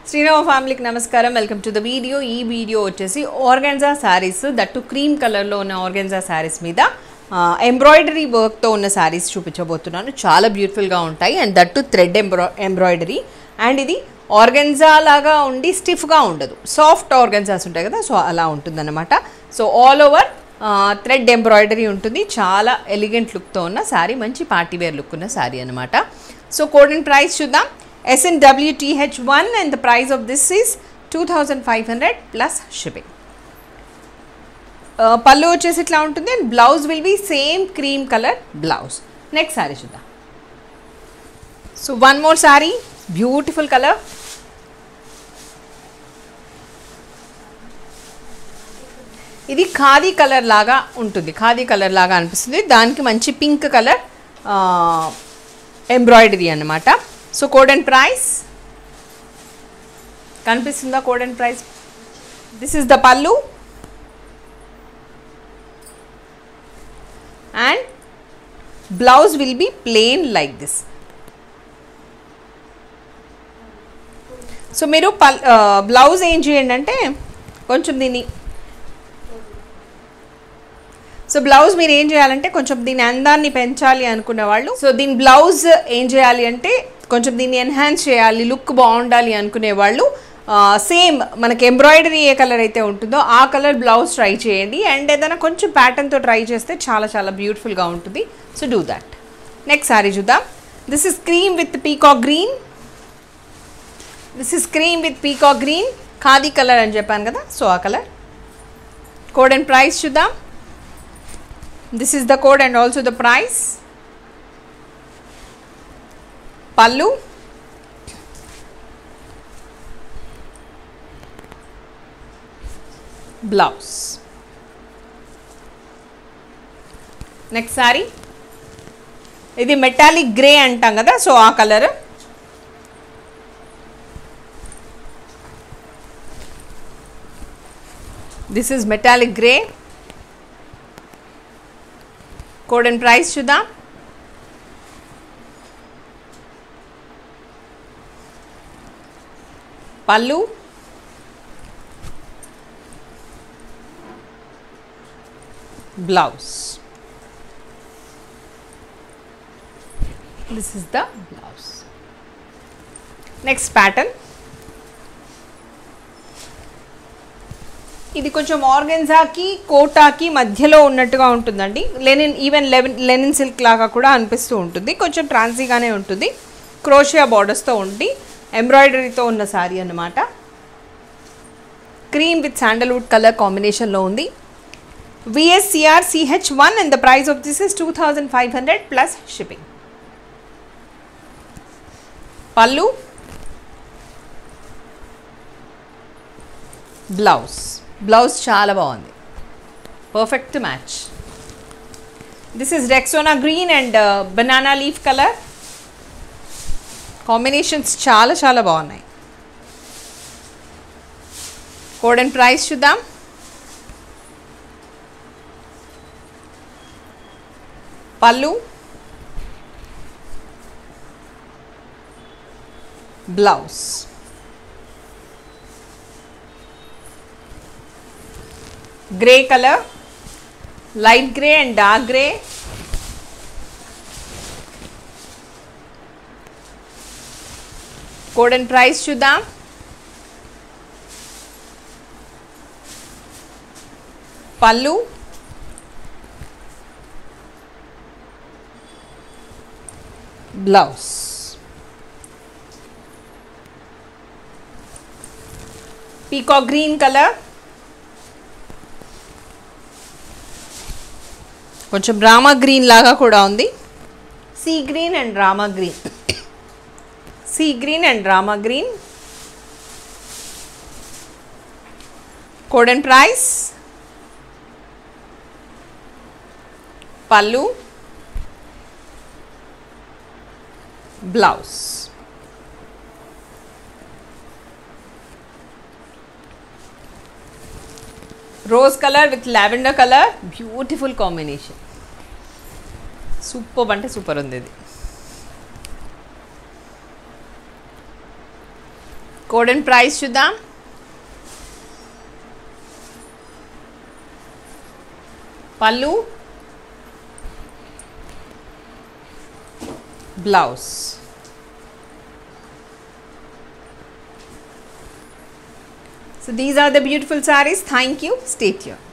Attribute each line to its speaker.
Speaker 1: శ్రీరామ ఫ్యామిలీకి నమస్కారం. Welcome to the video. ఈ వీడియో వచ్చేసి ఆర్గాన్జా శారీస్, దట్టు క్రీమ్ కలర్లో ఉన్న ఆర్గాన్జా శారీస్ మీద ఎంబ్రాయిడరీ వర్క్తో ఉన్న శారీస్ చూపించబోతున్నాను. చాలా బ్యూటిఫుల్గా ఉంటాయి and that thread embroidery. And ఇది ఆర్గాన్జా లాగా ఉండి స్టిఫ్గా ఉండదు, సాఫ్ట్ ఆర్గాన్జాస్ ఉంటాయి కదా, సో అలా ఉంటుందన్నమాట. So all over thread embroidery ఉంటుంది. చాలా ఎలిగెంట్ లుక్తో ఉన్న శారీ, మంచి పార్టీవేర్ లుక్ ఉన్న శారీ అనమాట. సో కోడ్ అండ్ ప్రైస్ చూద్దాం. SNWTH1 and the price of this is 2500 plus shipping. పళ్ళు వచ్చేసి ఇట్లా ఉంటుంది and blouse will be same cream colour blouse. Next sari చూద్దాం. So one more sari, beautiful colour. ఇది ఖాదీ కలర్ లాగా ఉంటుంది, ఖాదీ కలర్ లాగా అనిపిస్తుంది. దానికి మంచి పింక్ కలర్ ఎంబ్రాయిడరీ అన్నమాట. సో కోడ్ అండ్ ప్రైస్ కనిపిస్తుందా? Code and price. This is the pallu and blouse will be plain like this. So మీరు బ్లౌజ్ ఏం చేయండి అంటే కొంచెం దీన్ని, సో బ్లౌజ్ మీరు ఏం చేయాలంటే కొంచెం దీని అందాన్ని పెంచాలి అనుకునే వాళ్ళు, సో దీని బ్లౌజ్ ఏం చేయాలి అంటే కొంచెం దీన్ని ఎన్హాన్స్ చేయాలి, లుక్ బాగుండాలి అనుకునే వాళ్ళు సేమ్ మనకి ఎంబ్రాయిడరీ ఏ కలర్ అయితే ఉంటుందో ఆ కలర్ బ్లౌజ్ ట్రై చేయండి. అండ్ ఏదైనా కొంచెం ప్యాటర్న్తో ట్రై చేస్తే చాలా చాలా బ్యూటిఫుల్గా ఉంటుంది. So do that. Next sari చూద్దాం. This is cream with peacock green. This is cream with peacock green, khadi colour అని చెప్పాను కదా, సో ఆ కలర్. కోడ్ అండ్ ప్రైస్ చూద్దాం. This is the code and also the price. Pallu, blouse. Next saree, ఇది metallic grey అంటాం కదా, so ఆ colour. This is metallic grey. Code and price చూద్దాం. పల్లు, blouse. This is the blouse. Next pattern. ఇది కొంచెం ఆర్గెన్జాకి కోటాకి మధ్యలో ఉన్నట్టుగా ఉంటుందండి. లెనిన్ సిల్క్ లాగా కూడా అనిపిస్తూ ఉంటుంది. కొంచెం ట్రాన్సీగానే ఉంటుంది. క్రోషియా బార్డర్స్తో ఉండి ఎంబ్రాయిడరీతో ఉన్న శారీ అన్నమాట. క్రీమ్ విత్ శాండల్వుడ్ కలర్ కాంబినేషన్లో ఉంది. VSCRCH1 and the price of this is 2500 plus shipping. పల్లు, బ్లౌజ్. బ్లౌజ్ చాలా బాగుంది, perfect match. This is Rexona green and banana leaf colour combinations చాలా చాలా బాగున్నాయి. కోడ్ అండ్ ప్రైస్ చూద్దాం. పల్లు, blouse. Grey colour, light grey and dark grey. Code and price చూద్దాం. పల్లు, బ్లౌజ్. పీకాక్ గ్రీన్ కలర్, కొంచెం రామా గ్రీన్ లాగా కూడా ఉంది. Sea green and Rama green, sea green and Rama green. Code and price. Pallu, blouse. Rose colour with lavender colour, beautiful combination. Super అంటే super ఉంది ఇది. Code and price చూద్దాం. Pallu, blouse. So these are the beautiful sarees. Thank you. Stay tuned.